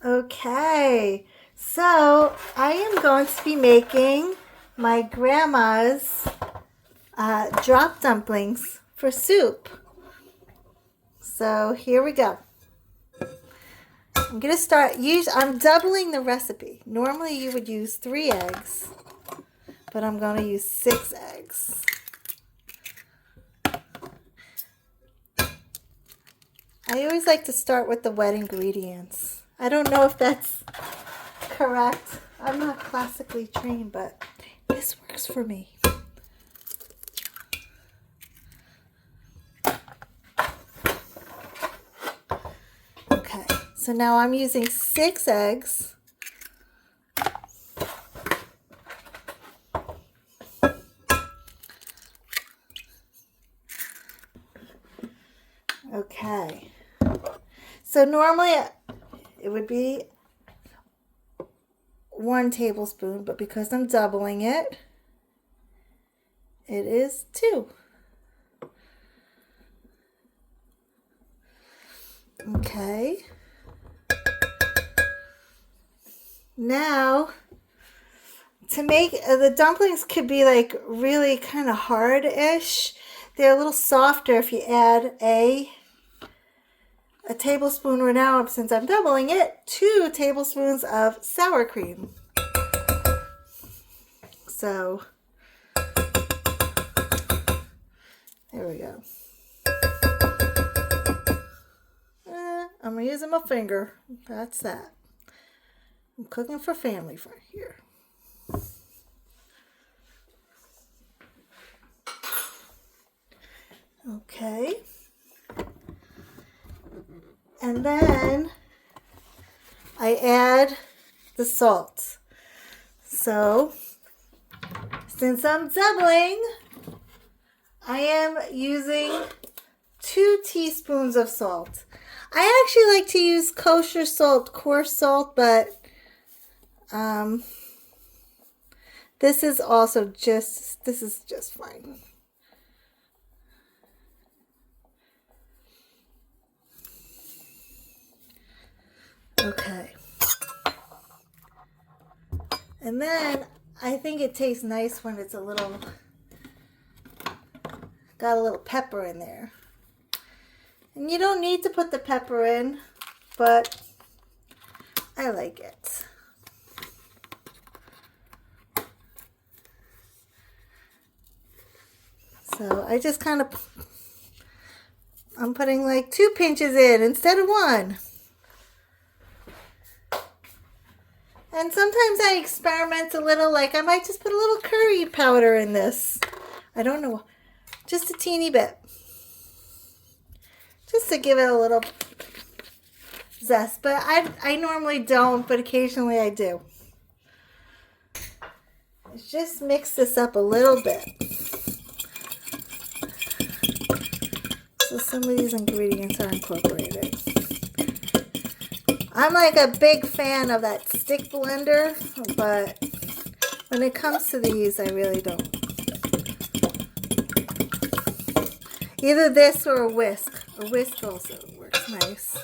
Okay, so I am going to be making my grandma's drop dumplings for soup. So here we go. I'm going to start, I'm doubling the recipe. Normally you would use 3 eggs, but I'm going to use 6 eggs. I always like to start with the wet ingredients. I don't know if that's correct. I'm not classically trained, but this works for me. Okay, so now I'm using 6 eggs. Okay, so normally it would be 1 tablespoon, but because I'm doubling it, it is 2. Okay. Now, to make the dumplings could be like really kind of hard-ish. They're a little softer if you add a tablespoon, or now since I'm doubling it, 2 tablespoons of sour cream. So there we go. I'm using my finger. That's that. I'm cooking for family for here. Okay. And then I add the salt. So, since I'm doubling, I am using 2 teaspoons of salt. I actually like to use kosher salt, coarse salt, but this is just fine. Okay. And then I think it tastes nice when it's got a little pepper in there. And you don't need to put the pepper in, but I like it. So I just I'm putting like 2 pinches in instead of 1. And sometimes I experiment a little, like I might just put a little curry powder in this. I don't know, just a teeny bit. Just to give it a little zest. But I normally don't, but occasionally I do. Let's just mix this up a little bit. So some of these ingredients are incorporated. I'm like a big fan of that stick blender, but when it comes to these, I really don't. Either this or a whisk. A whisk also works nice.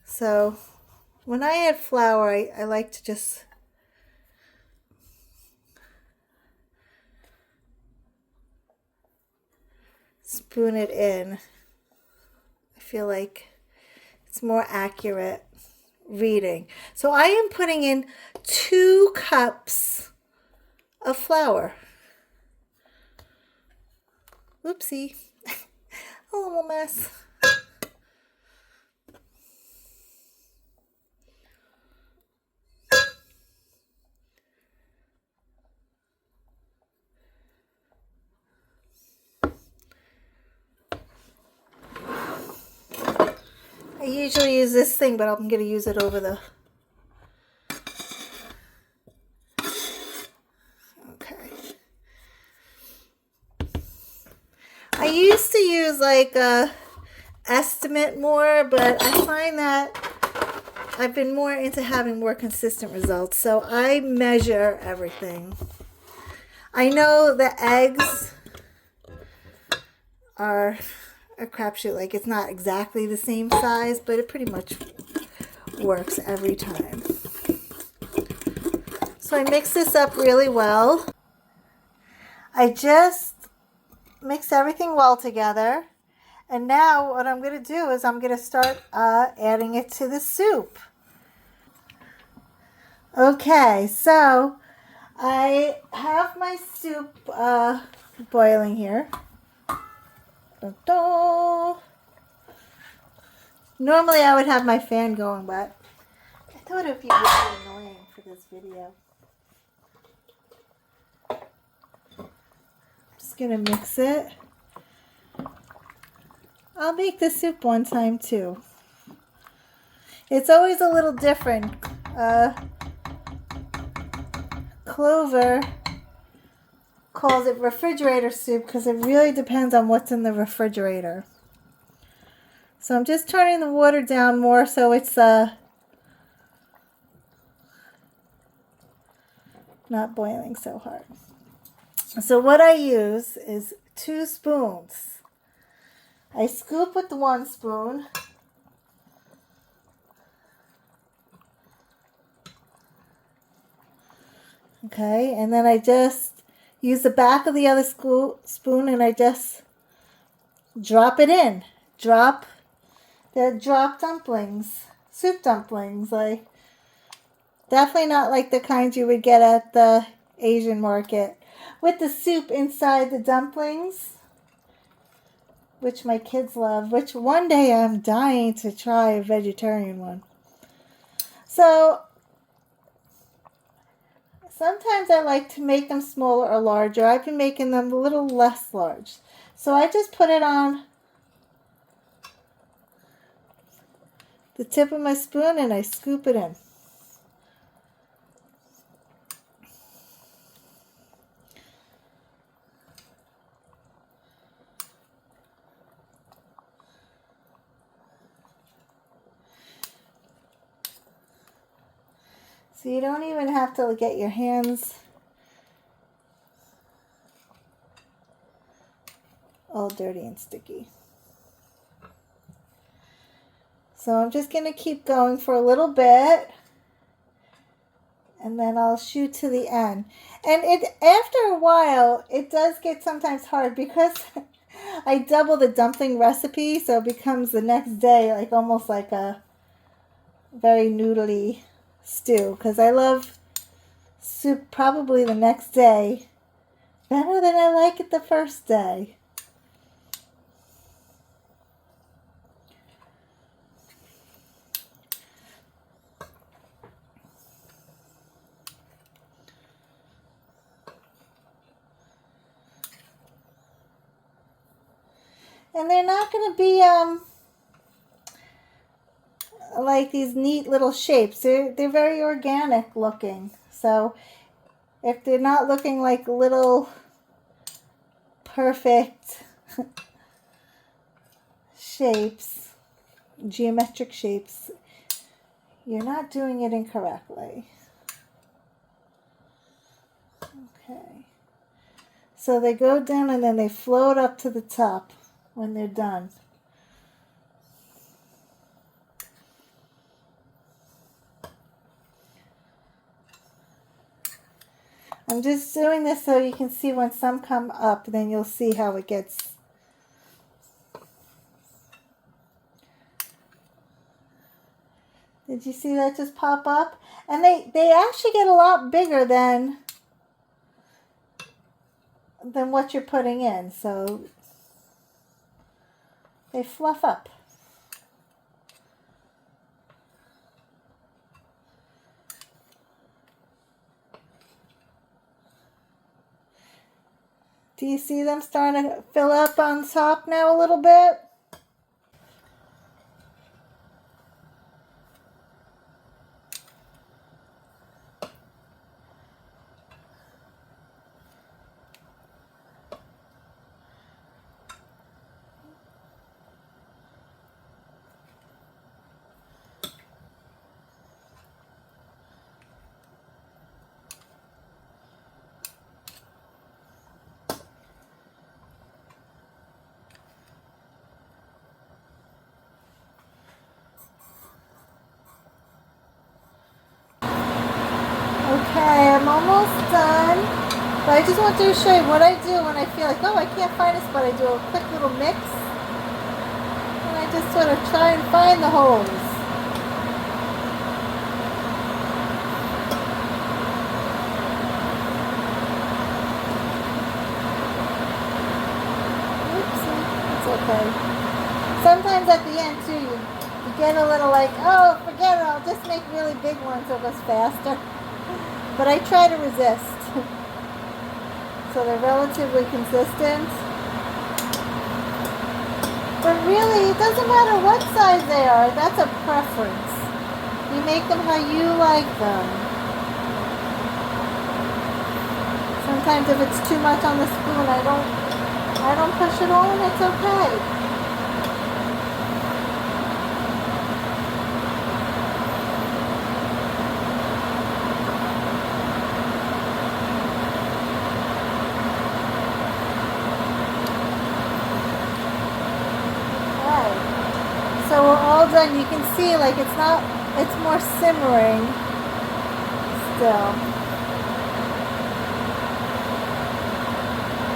So when I add flour, I like to just spoon it in. I feel like it's more accurate reading. So I am putting in 2 cups of flour. Oopsie. A little mess. I usually use this thing, but I'm going to use it over the... Okay. I used to use like a estimate more, but I find that I've been more into having more consistent results. So I measure everything. I know the eggs are a crapshoot. Like, it's not exactly the same size, but it pretty much works every time. So I mix this up really well. I just mix everything well together. And now what I'm going to do is I'm going to start adding it to the soup. Okay, so I have my soup boiling here. Da-da. Normally I would have my fan going, but I thought it would be really annoying for this video. Just gonna mix it. I'll make the soup one time too. It's always a little different. Clover calls it refrigerator soup because it really depends on what's in the refrigerator. So I'm just turning the water down more so it's not boiling so hard. So what I use is 2 spoons. I scoop with the 1 spoon. Okay, and then I just use the back of the other spoon and I just drop it in. Drop dumplings, soup dumplings. Like, definitely not like the kinds you would get at the Asian market. With the soup inside the dumplings, which my kids love, which one day I'm dying to try a vegetarian one. So sometimes I like to make them smaller or larger. I've been making them a little less large. So I just put it on the tip of my spoon and I scoop it in. So you don't even have to get your hands all dirty and sticky. So I'm just going to keep going for a little bit and then I'll shoot to the end. And after a while, it does get sometimes hard because I double the dumpling recipe, so it becomes the next day like almost like a very noodly stew, because I love soup probably the next day better than I like it the first day. And they're not going to be like these neat little shapes. They're very organic looking. So if they're not looking like little perfect shapes, geometric shapes, you're not doing it incorrectly. Okay. So they go down and then they float up to the top when they're done. I'm just doing this so you can see when some come up, then you'll see how it gets. Did you see that just pop up? And they actually get a lot bigger than what you're putting in. So they fluff up. Do you see them starting to fill up on top now a little bit? almost done. But I just wanted to show you what I do when I feel like, oh, I can't find a spot. I do a quick little mix. And I just sort of try and find the holes. Oopsie, it's okay. Sometimes at the end too, you get a little like, oh, forget it, I'll just make really big ones so it goes faster. But I try to resist. So they're relatively consistent. But really, it doesn't matter what size they are. That's a preference. You make them how you like them. Sometimes if it's too much on the spoon, I don't push it on. It's okay. So we're all done. You can see like it's more simmering still.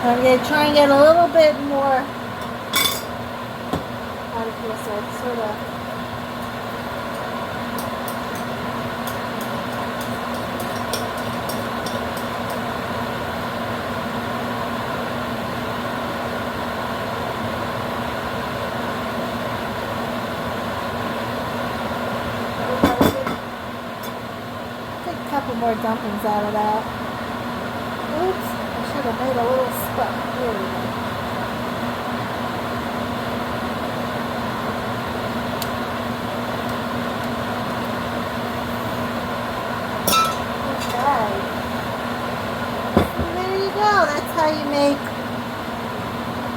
I'm going to try and get a little bit more out of here, so it's sort of couple more dumplings out of that. Oops, I should have made a little spot. Here we go. Okay. And there you go. That's how you make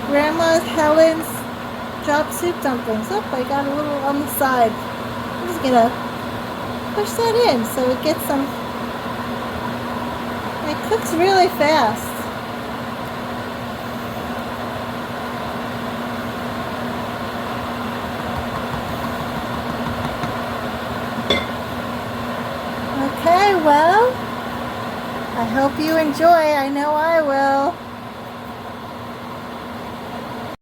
Grandma Helen's drop soup dumplings. Oh, I got a little on the side. I'm just going to push that in so it gets some. It cooks really fast. Okay, well, I hope you enjoy. I know I will.